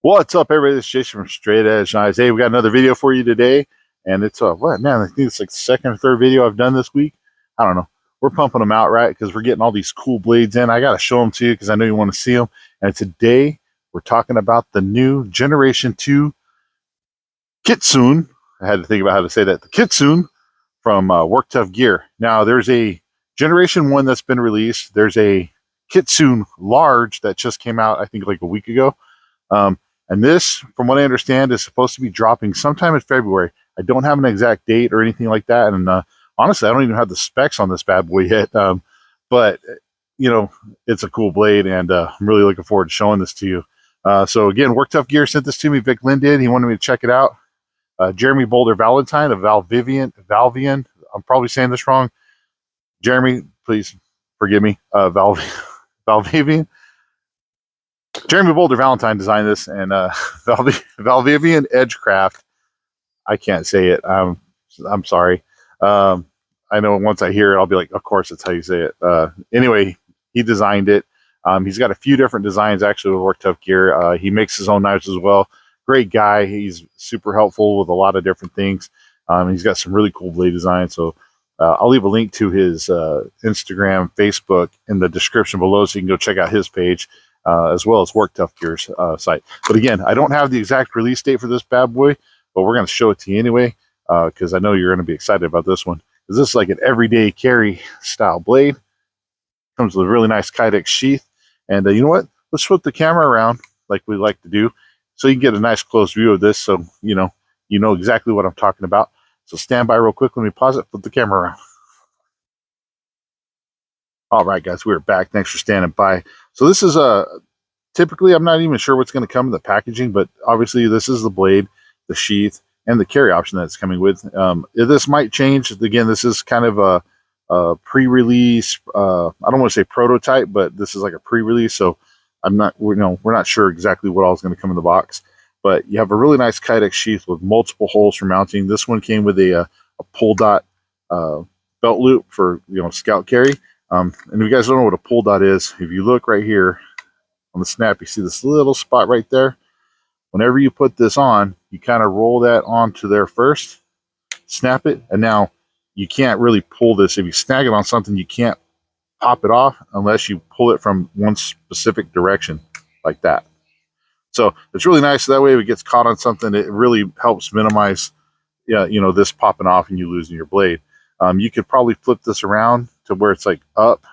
What's up, everybody? This is Jason from Straight Edge Knives. Hey, we got another video for you today, and it's what, man, I think it's like the second or third video I've done this week. I don't know. We're pumping them out, right? Because we're getting all these cool blades in. I got to show them to you because I know you want to see them. And today we're talking about the new Generation 2 Kitsune. I had to think about how to say that. The Kitsune from Worktuffgear. Now, there's a Generation 1 that's been released. There's a Kitsune Large that just came out, I think, like a week ago. And this, from what I understand, is supposed to be dropping sometime in February. I don't have an exact date or anything like that. And honestly, I don't even have the specs on this bad boy yet. But, you know, it's a cool blade, and I'm really looking forward to showing this to you. So, again, Worktuffgear sent this to me. Vic Lynn did. He wanted me to check it out. Jeremy Boulder Valentine of Valvian. I'm probably saying this wrong. Jeremy, please forgive me. Valvian. Jeremy Boulder Valentine designed this, and Valvian Edgecraft. I can't say it. I'm sorry. I know once I hear it, I'll be like, of course, that's how you say it. Anyway, he designed it. He's got a few different designs actually with Worktuffgear. He makes his own knives as well. Great guy. He's super helpful with a lot of different things. He's got some really cool blade designs. So I'll leave a link to his Instagram, Facebook in the description below, so you can go check out his page. As well as Worktuffgear's site. But again, I don't have the exact release date for this bad boy, but we're going to show it to you anyway, because I know you're going to be excited about this one. Because this is like an everyday carry style blade. Comes with a really nice Kydex sheath. And you know what? Let's flip the camera around like we like to do, so you can get a nice close view of this, so you know exactly what I'm talking about. So stand by real quick. Let me pause it, flip the camera around. All right, guys, we're back. Thanks for standing by. So this is typically, I'm not even sure what's going to come in the packaging, but obviously this is the blade, the sheath, and the carry option that it's coming with. This might change. Again, this is kind of a pre-release. I don't want to say prototype, but this is like a pre-release. So we're not sure exactly what all is going to come in the box. But you have a really nice Kydex sheath with multiple holes for mounting. This one came with a pull dot belt loop for scout carry. And if you guys don't know what a pull dot is, if you look right here on the snap, you see this little spot right there. Whenever you put this on, you kind of roll that onto there first, snap it, and now you can't really pull this. If you snag it on something, you can't pop it off unless you pull it from one specific direction like that. So it's really nice. That way if it gets caught on something, it really helps minimize this popping off and you losing your blade. You could probably flip this around to where it's like up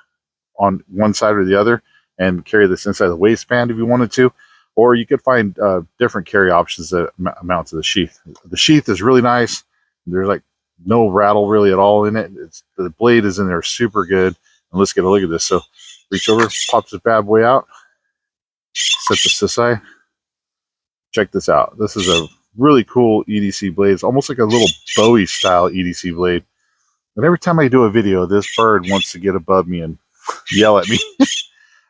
on one side or the other and carry this inside the waistband if you wanted to, or you could find different carry options that amount to the sheath. The sheath is really nice. There's like no rattle really at all in it. The blade is in there super good. And let's get a look at this. So reach over, pop this bad boy out, set this aside. Check this out. This is a really cool EDC blade. It's almost like a little bowie style EDC blade. And every time I do a video, this bird wants to get above me and yell at me.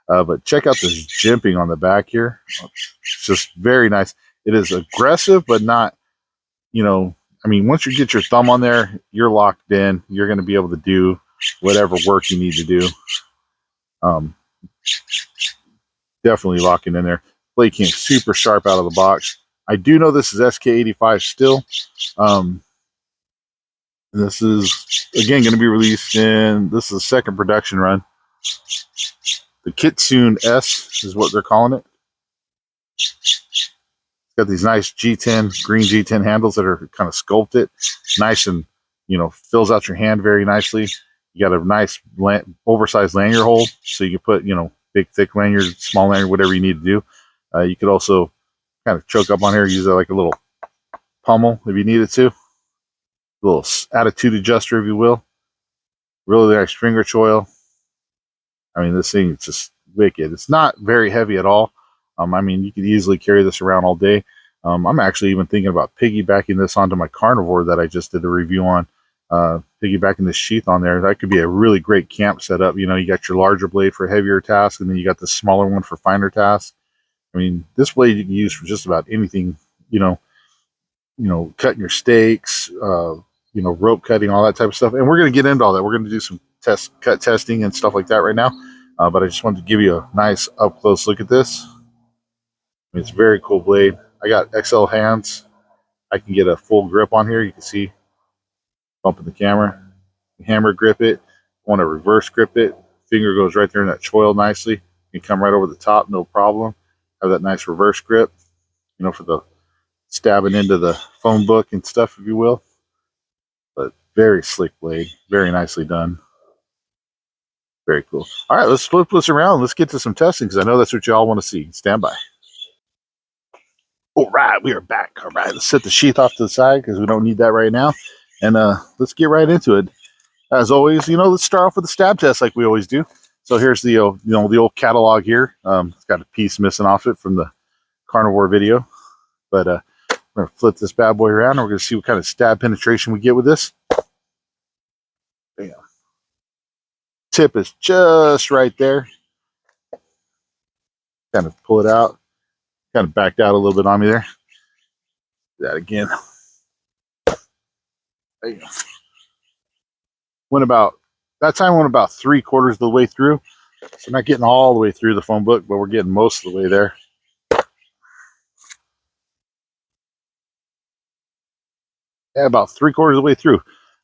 But check out this jimping on the back here. It's just very nice. It is aggressive, but not, once you get your thumb on there, you're locked in. You're going to be able to do whatever work you need to do. Definitely locking in there. Blade came super sharp out of the box. I do know this is SK85 still. This is, again, going to be released this is the second production run. The Kitsune S is what they're calling it. It's got these nice G10, green G10 handles that are kind of sculpted. Nice and, fills out your hand very nicely. You got a nice oversized lanyard hole, so you can put, big, thick lanyard, small lanyard, whatever you need to do. You could also kind of choke up on here, use it like a little pommel if you needed to. Little attitude adjuster, if you will. Really nice finger choil. This thing is just wicked. It's not very heavy at all. You could easily carry this around all day. I'm actually even thinking about piggybacking this onto my carnivore that I just did a review on. Piggybacking this sheath on there. That could be a really great camp setup. You got your larger blade for heavier tasks, and then you got the smaller one for finer tasks. This blade you can use for just about anything. Cutting your steaks, rope cutting, all that type of stuff. And we're going to get into all that. We're going to do some cut testing and stuff like that right now. But I just wanted to give you a nice up close look at this. mean, it's a very cool blade. I got XL hands. I can get a full grip on here. You can see bumping the camera. Hammer grip it. Want to reverse grip it. Finger goes right there in that choil nicely. You can come right over the top, no problem. Have that nice reverse grip, you know, for the stabbing into the phone book and stuff, if you will. But very slick blade, very nicely done. Very cool. All right, let's flip this around. Let's get to some testing because I know that's what you all want to see. Stand by. All right, we are back. All right, let's set the sheath off to the side because we don't need that right now. And let's get right into it. As always, you know, let's start off with the stab test like we always do. So here's the the old catalog here. It's got a piece missing off it from the carnivore video, but we're gonna flip this bad boy around and we're gonna see what kind of stab penetration we get with this. Bam. Tip is just right there. Kind of pull it out. Kind of backed out a little bit on me there. Do that again. There you go. Went about 3/4 of the way through. So not getting all the way through the phone book, but we're getting most of the way there. Yeah, about 3/4 of the way through.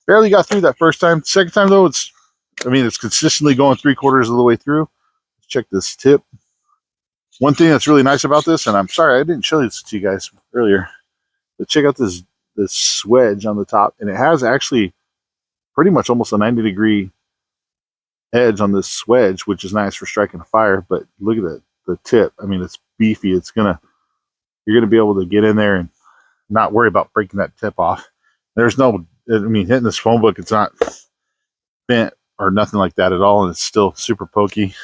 Barely got through that first time. Second time though, it's consistently going 3/4 of the way through. Let's check this tip. One thing that's really nice about this, and I'm sorry I didn't show this to you guys earlier, but check out this swedge on the top, and it has actually pretty much almost a 90-degree edge on this swedge, which is nice for striking a fire. But look at the tip. I mean, it's beefy. You're gonna be able to get in there and not worry about breaking that tip off. There's no, hitting this phone book, it's not bent or nothing like that at all, and it's still super pokey.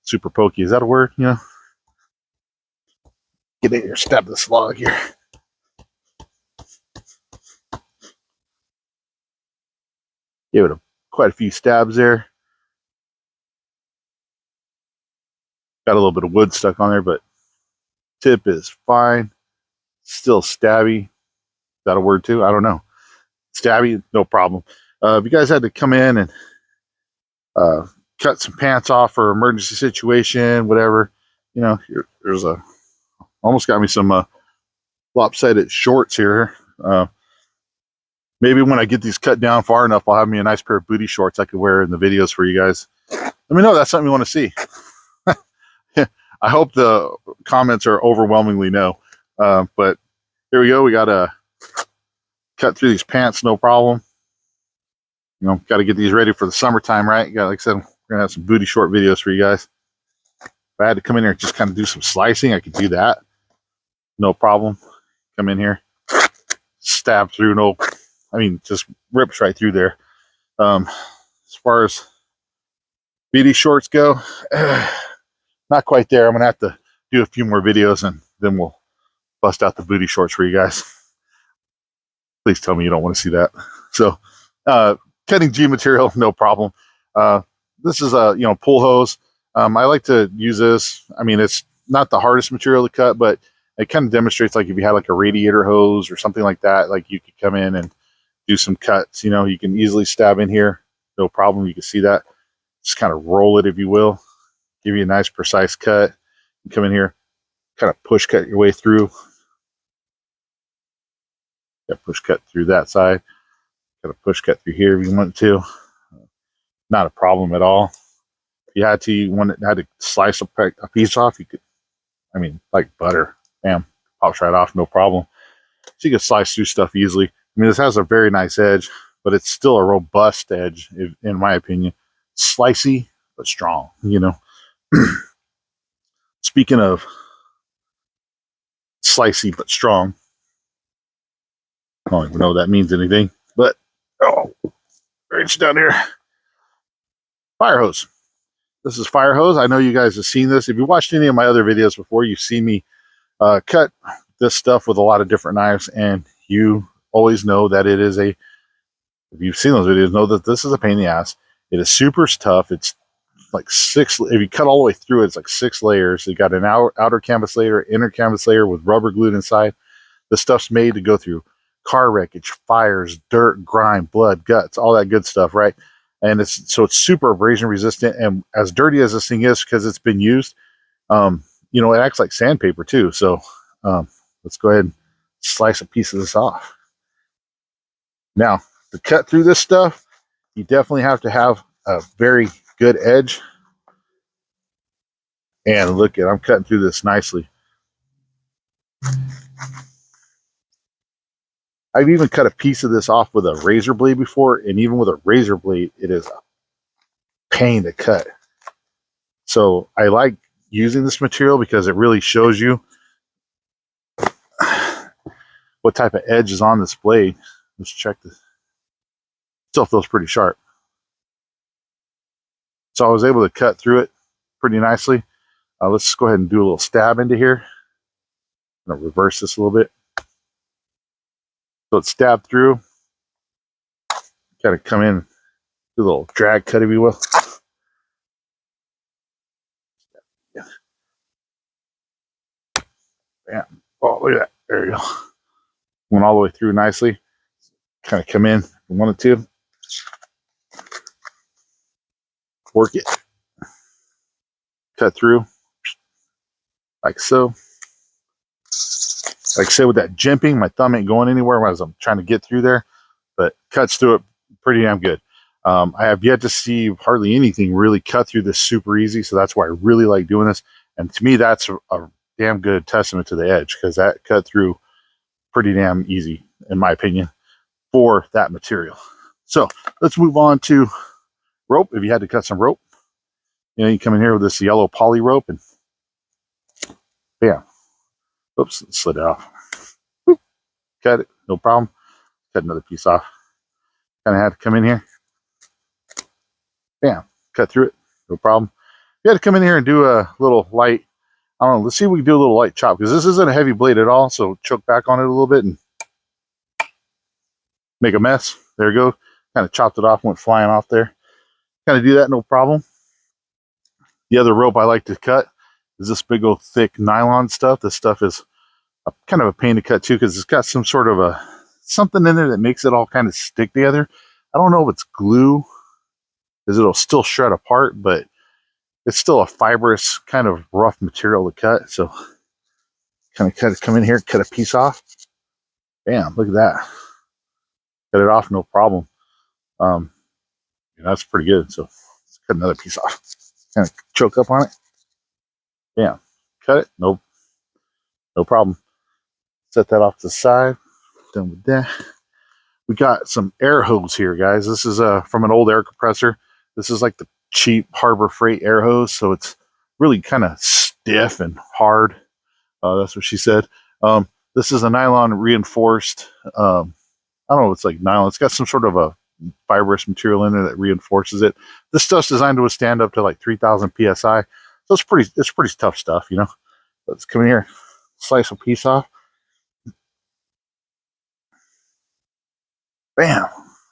Super pokey, is that a word? You know? Get in here, stab this log here. Give it quite a few stabs there. Got a little bit of wood stuck on there, but tip is fine. Still stabby. Is that a word too? I don't know. Stabby, no problem. If you guys had to come in and cut some pants off for emergency situation, whatever, you know, there's almost got me some lopsided shorts here. Maybe when I get these cut down far enough, I'll have me a nice pair of booty shorts I could wear in the videos for you guys. Let me know if that's something you want to see. I hope the comments are overwhelmingly no. But here we go. We got to cut through these pants, no problem. You know, got to get these ready for the summertime, right? Like I said, we're going to have some booty short videos for you guys. If I had to come in here and just kind of do some slicing, I could do that. No problem. Come in here, stab through, just rips right through there. As far as BD shorts go, not quite there. I'm going to have to do a few more videos and then we'll bust out the booty shorts for you guys. Please tell me you don't want to see that. So, cutting G material, no problem. This is a pull hose. I like to use this. I mean, it's not the hardest material to cut, but it kind of demonstrates like if you had like a radiator hose or something like that, like you could come in and do some cuts. You know, you can easily stab in here, no problem. You can see that. Just kind of roll it, if you will. Give you a nice precise cut. You come in here, kind of push cut your way through. Yeah, push cut through that side. Got a push cut through here if you want to. Not a problem at all. If you had to slice a piece off, you could, like butter. Bam, pops right off, no problem. So you can slice through stuff easily. I mean, this has a very nice edge, but it's still a robust edge, in my opinion. Slicey, but strong, you know. Speaking of slicey, but strong, I don't even know if that means anything, but, reach down here. Fire hose. This is fire hose. I know you guys have seen this. If you watched any of my other videos before, you've seen me cut this stuff with a lot of different knives, and you always know that it is if you've seen those videos, know that this is a pain in the ass. It is super tough. It's like if you cut all the way through it, it's like 6 layers. You got an outer canvas layer, inner canvas layer with rubber glued inside. The stuff's made to go through car wreckage, fires, dirt, grime, blood, guts, all that good stuff, right? And it's super abrasion resistant. And as dirty as this thing is, because it's been used, you know, it acts like sandpaper too. So let's go ahead and slice a piece of this off. Now, to cut through this stuff, you definitely have to have a very good edge. And look at, I'm cutting through this nicely. I've even cut a piece of this off with a razor blade before, and even with a razor blade, it is a pain to cut. So I like using this material because it really shows you what type of edge is on this blade. Let's check this. Still feels pretty sharp. So I was able to cut through it pretty nicely. Let's go ahead and do a little stab into here. I'm gonna reverse this a little bit. So it's stabbed through. Kind of come in, do a little drag cut, if you will. Bam. Oh, look at that. There you go. Went all the way through nicely. Kind of come in from one and two. Work it. Cut through. Like so. Like I said, with that jimping, my thumb ain't going anywhere as I'm trying to get through there, but cuts through it pretty damn good. I have yet to see hardly anything really cut through this super easy, so that's why I really like doing this. And to me, that's a damn good testament to the edge, because that cut through pretty damn easy, in my opinion, for that material. So let's move on to rope. If you had to cut some rope, you know, you come in here with this yellow poly rope and bam. Oops, slid it off. Boop. Cut it, no problem. Cut another piece off. Kind of had to come in here. Bam, cut through it, no problem. You had to come in here and do a little light, I don't know, let's see if we can do a little light chop, because this isn't a heavy blade at all, so choke back on it a little bit and make a mess. There you go. Kind of chopped it off, went flying off there. Kind of do that, no problem. The other rope I like to cut is this big old thick nylon stuff. This stuff is kind of a pain to cut too, because it's got some sort of something in there that makes it all kind of stick together. I don't know if it's glue, because it'll still shred apart, but it's still a fibrous kind of rough material to cut. So kind of come in here, cut a piece off. Bam, look at that. Cut it off, no problem. That's pretty good. So let's cut another piece off. Kind of choke up on it. Bam, cut it. No problem. Set that off to the side. Done with that. We got some air hose here, guys. This is from an old air compressor. This is like the cheap Harbor Freight air hose, so it's really kind of stiff and hard. That's what she said. This is a nylon reinforced. I don't know. It's like nylon. It's got some sort of a fibrous material in there that reinforces it. This stuff's designed to withstand up to like 3,000 psi. So it's pretty tough stuff, you know. Let's come in here, slice a piece off. Bam.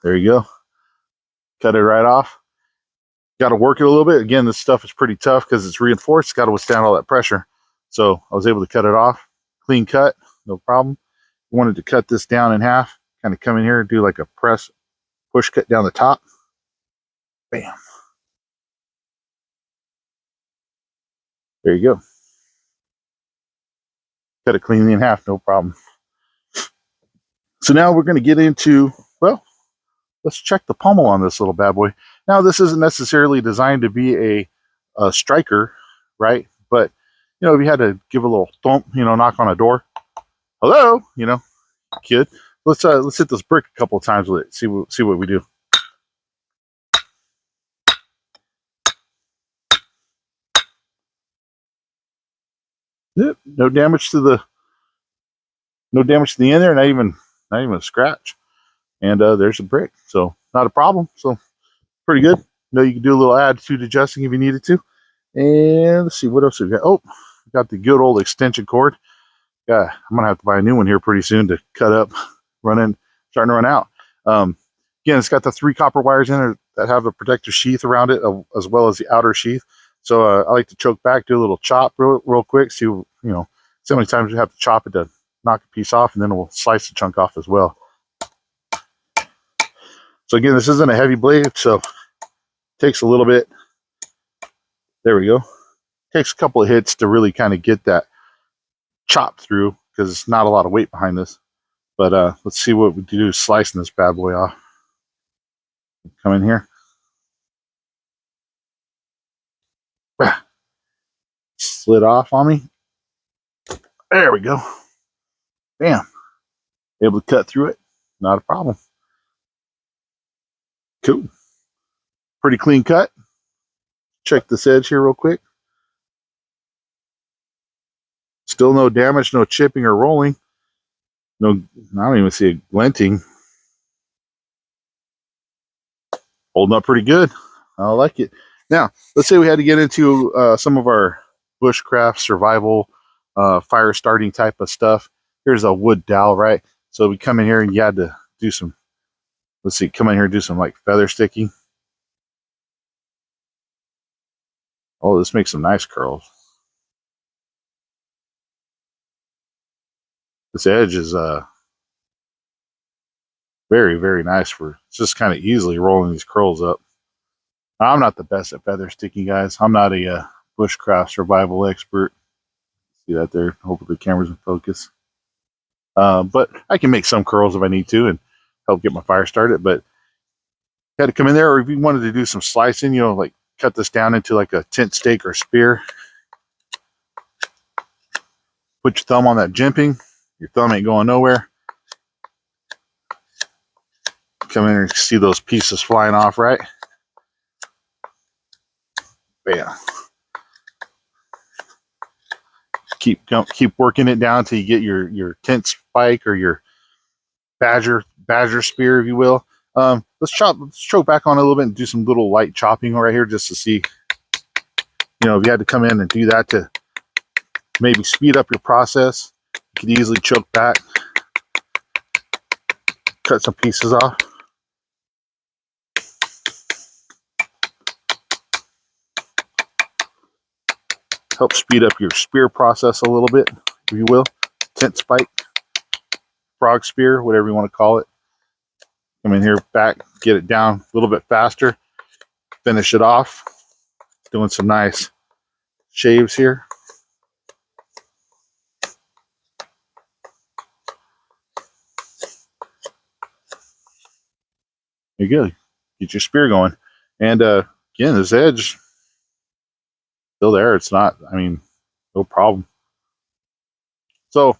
There you go. Cut it right off. Got to work it a little bit. Again, this stuff is pretty tough because it's reinforced. It's got to withstand all that pressure. So I was able to cut it off. Clean cut, no problem. Wanted to cut this down in half. Kind of come in here and do like a push cut down the top. Bam. There you go. Cut it cleanly in half, no problem. So now we're going to get into, well, let's check the pommel on this little bad boy. Now, this isn't necessarily designed to be a striker, right? But, you know, if you had to give a little thump, you know, knock on a door, hello, you know, kid, let's hit this brick a couple of times with it, see what we do. Yep, no damage to the end there, not even a scratch. And there's a brick, so not a problem. So pretty good. You know, you can do a little attitude adjusting if you needed to. And let's see, what else we got. Oh, we got the good old extension cord. Yeah, I'm gonna have to buy a new one here pretty soon to cut up, starting to run out. Again, it's got the 3 copper wires in it that have a protective sheath around it, as well as the outer sheath. So I like to choke back, do a little chop real quick. See, you know, so many times you have to chop it to knock a piece off, and then we'll slice the chunk off as well. So again, this isn't a heavy blade, so it takes a little bit. There we go. takes a couple of hits to really kind of get that chop through, because it's not a lot of weight behind this. But let's see what we do slicing this bad boy off. Come in here. Slid off on me. There we go. Bam. Able to cut through it. Not a problem. Cool. Pretty clean cut. Check this edge here real quick. Still no damage, no chipping or rolling. No, I don't even see a glinting. Holding up pretty good. I like it. Now, let's say we had to get into some of our bushcraft, survival, fire starting type of stuff. Here's a wood dowel, right? So we come in here and you had to do some, let's see, come in here and do some like feather sticking. Oh, this makes some nice curls. This edge is very, very nice for just kind of easily rolling these curls up. I'm not the best at feather sticking, guys. I'm not a bushcraft survival expert. See that there? Hopefully the camera's in focus. But I can make some curls if I need to and help get my fire started. But had to come in there, or if you wanted to do some slicing, you know, like cut this down into like a tent stake or spear. Put your thumb on that jimping. Your thumb ain't going nowhere. Come in and see those pieces flying off, right? Bam. Keep working it down until you get your tent spike or your badger spear, if you will. Let's choke back on it a little bit and do some little light chopping right here, just to see, you know, if you had to come in and do that to maybe speed up your process, you could easily choke back, cut some pieces off. Help speed up your spear process a little bit, if you will. Tent spike, frog spear, whatever you want to call it. Come in here, back, get it down a little bit faster, finish it off. Doing some nice shaves here. There you go. Get your spear going. And again, this edge, still there. It's not, I mean, no problem. So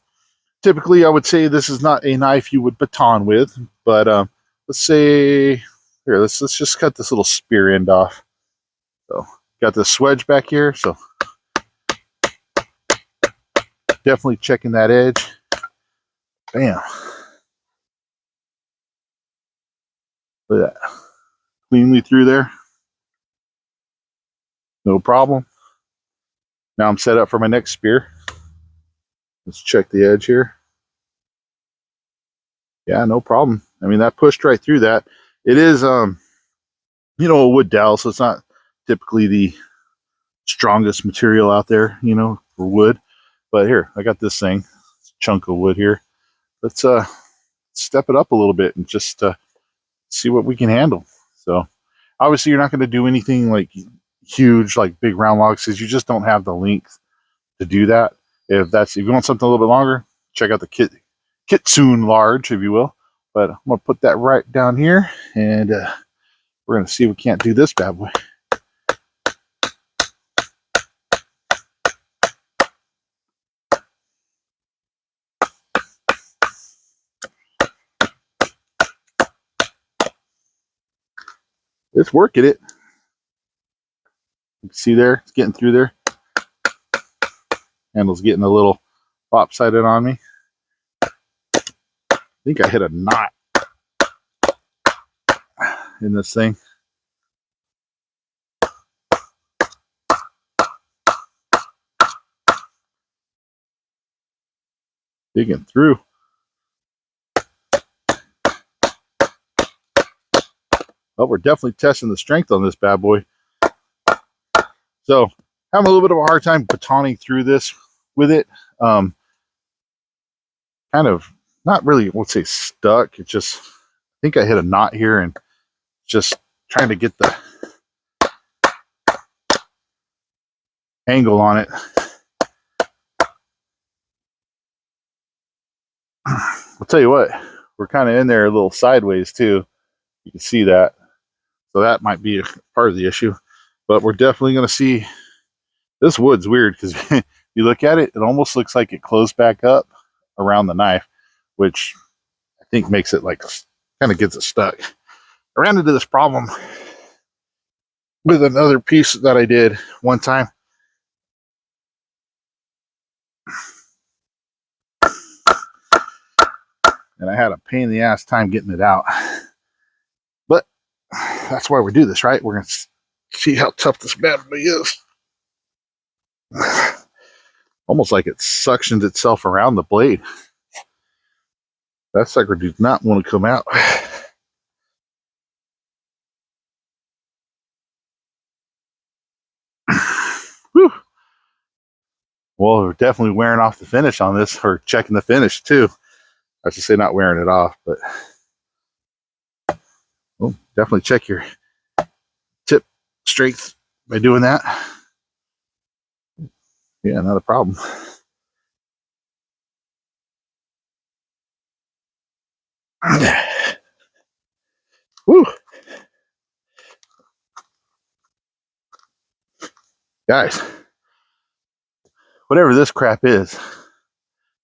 typically I would say this is not a knife you would baton with, but let's say, here, let's just cut this little spear end off. So got the swedge back here, so definitely checking that edge. Bam. Look at that. Cleanly through there. No problem. Now I'm set up for my next spear. Let's check the edge here. Yeah, no problem. I mean, that pushed right through that. It is, you know, a wood dowel, so it's not typically the strongest material out there, you know, for wood. But here, I got this thing, chunk of wood here. Let's step it up a little bit and just see what we can handle. So obviously you're not going to do anything like huge, like big round logs, because you just don't have the length to do that. If you want something a little bit longer, check out the Kitsune large, if you will. But I'm gonna put that right down here, and we're gonna see if we can't do this bad boy. It's working it. You can see there, it's getting through there. Handle's getting a little lopsided on me. I think I hit a knot in this thing. Digging through. Well, we're definitely testing the strength on this bad boy. So, having a little bit of a hard time batoning through this with it. Kind of not really, let's say, stuck. It's just, I think I hit a knot here and just trying to get the angle on it. I'll tell you what, we're kind of in there a little sideways too. You can see that. So that might be part of the issue. But we're definitely going to see. This wood's weird because you look at it, it almost looks like it closed back up around the knife, which I think makes it like kind of gets it stuck. I ran into this problem with another piece that I did one time. And I had a pain in the ass time getting it out. But that's why we do this, right? We're going to see how tough this bad boy is. Almost like it suctions itself around the blade. That sucker does not want to come out. Whew. Well, we're definitely wearing off the finish on this, or checking the finish too. I should say not wearing it off, but well, definitely check your tip strength by doing that. Yeah, not a problem. Woo. Guys, whatever this crap is,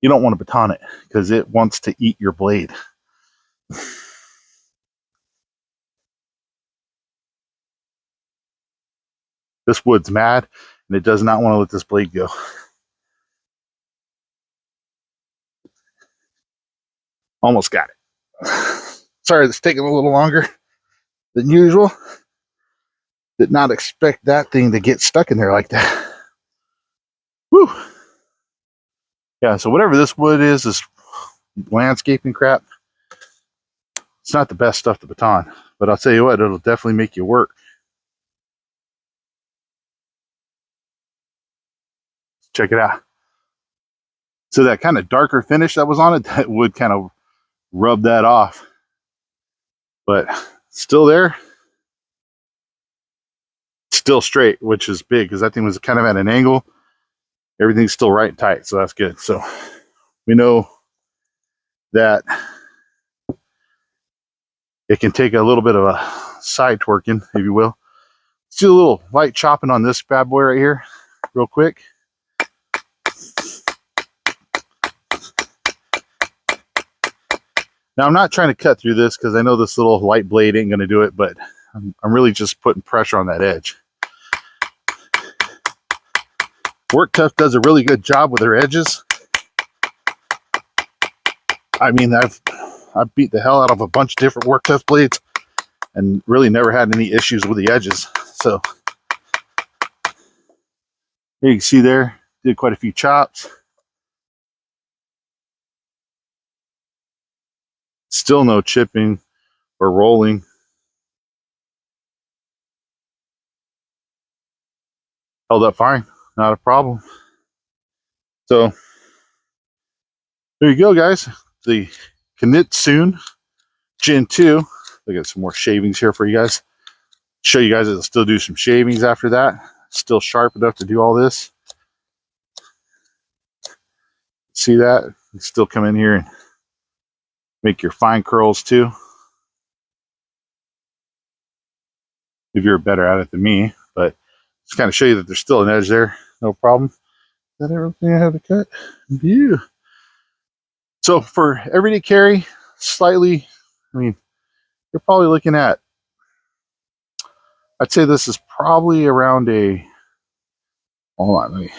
you don't want to baton it because it wants to eat your blade. This wood's mad and it does not want to let this blade go. Almost got it. Sorry, it's taking a little longer than usual. Did not expect that thing to get stuck in there like that. Whew. Yeah, so whatever this wood is, this landscaping crap, it's not the best stuff to baton. But I'll tell you what, it'll definitely make you work. Check it out. So that kind of darker finish that was on it, that would kind of rub that off. But still there. Still straight, which is big because that thing was kind of at an angle. Everything's still right and tight, so that's good. So we know that it can take a little bit of a side twerking, if you will. Let's do a little light chopping on this bad boy right here, real quick. Now, I'm not trying to cut through this because I know this little light blade ain't going to do it, but I'm really just putting pressure on that edge. Worktuff does a really good job with their edges. I mean, I've beat the hell out of a bunch of different Worktuff blades and really never had any issues with the edges. So you can see there, did quite a few chops. Still no chipping or rolling. Held up fine, not a problem. So there you go, guys. The Kitsune Gen 2. I got some more shavings here for you guys. Show you guys it'll still do some shavings after that. Still sharp enough to do all this. See that? You still come in here and make your fine curls too. If you're better at it than me, but just kind of show you that there's still an edge there. No problem. Is that everything I have to cut? Yeah. So for everyday carry, slightly, I mean, you're probably looking at, I'd say this is probably around a, hold on, let me,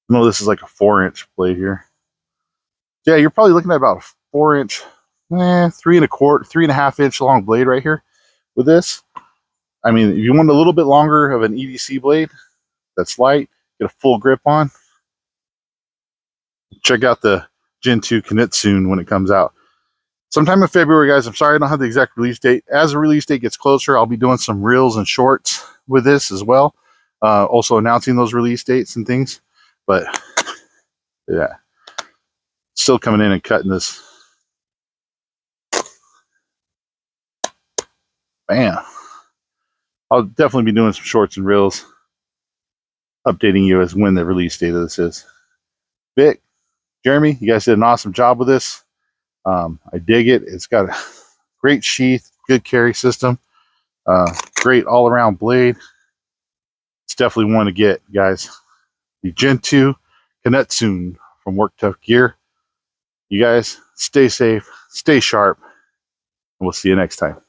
no, this is like a 4-inch blade here. Yeah, you're probably looking at about a 4-inch, 3.25-3.5 inch long blade right here with this. I mean, if you want a little bit longer of an EDC blade that's light, get a full grip on, check out the Gen 2 Kitsune when it comes out. Sometime in February, guys. I'm sorry I don't have the exact release date. As the release date gets closer, I'll be doing some reels and shorts with this as well. Also announcing those release dates and things. But yeah, still coming in and cutting this. Bam. I'll definitely be doing some shorts and reels updating you as when the release date of this is. Vic, Jeremy, you guys did an awesome job with this. I dig it. It's got a great sheath, good carry system, great all-around blade. It's definitely one to get, guys. The Gen 2 Kitsune from Worktuffgear. You guys stay safe, stay sharp, and we'll see you next time.